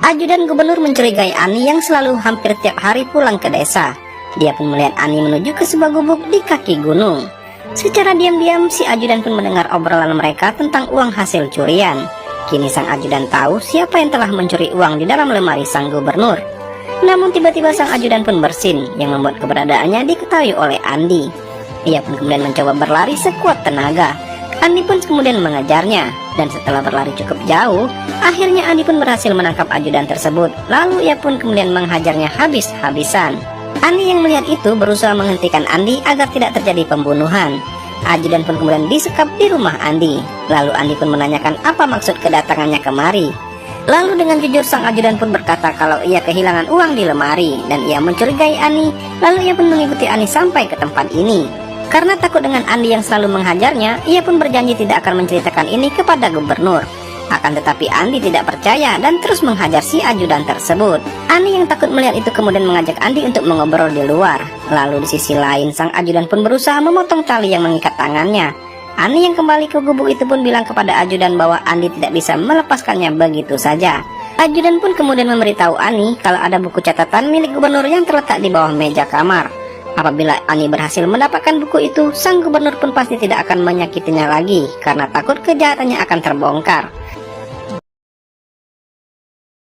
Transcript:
Ajudan gubernur mencurigai Ani yang selalu hampir tiap hari pulang ke desa. Dia pun melihat Ani menuju ke sebuah gubuk di kaki gunung. Secara diam-diam si ajudan pun mendengar obrolan mereka tentang uang hasil curian. Kini sang ajudan tahu siapa yang telah mencuri uang di dalam lemari sang gubernur. Namun tiba-tiba sang ajudan pun bersin, yang membuat keberadaannya diketahui oleh Andi. Ia pun kemudian mencoba berlari sekuat tenaga. Andi pun kemudian mengejarnya, dan setelah berlari cukup jauh, akhirnya Andi pun berhasil menangkap ajudan tersebut. Lalu ia pun kemudian menghajarnya habis-habisan. Andi yang melihat itu berusaha menghentikan Andi agar tidak terjadi pembunuhan. Ajudan pun kemudian disekap di rumah Andi. Lalu Andi pun menanyakan apa maksud kedatangannya kemari. Lalu dengan jujur sang ajudan pun berkata kalau ia kehilangan uang di lemari dan ia mencurigai Ani. Lalu ia pun mengikuti Ani sampai ke tempat ini. Karena takut dengan Andi yang selalu menghajarnya, ia pun berjanji tidak akan menceritakan ini kepada gubernur. Akan tetapi Andi tidak percaya dan terus menghajar si ajudan tersebut. Ani yang takut melihat itu kemudian mengajak Andi untuk mengobrol di luar. Lalu di sisi lain sang ajudan pun berusaha memotong tali yang mengikat tangannya. Ani yang kembali ke gubuk itu pun bilang kepada ajudan bahwa Andi tidak bisa melepaskannya begitu saja. Ajudan pun kemudian memberitahu Ani kalau ada buku catatan milik gubernur yang terletak di bawah meja kamar. Apabila Ani berhasil mendapatkan buku itu, sang gubernur pun pasti tidak akan menyakitinya lagi karena takut kejahatannya akan terbongkar.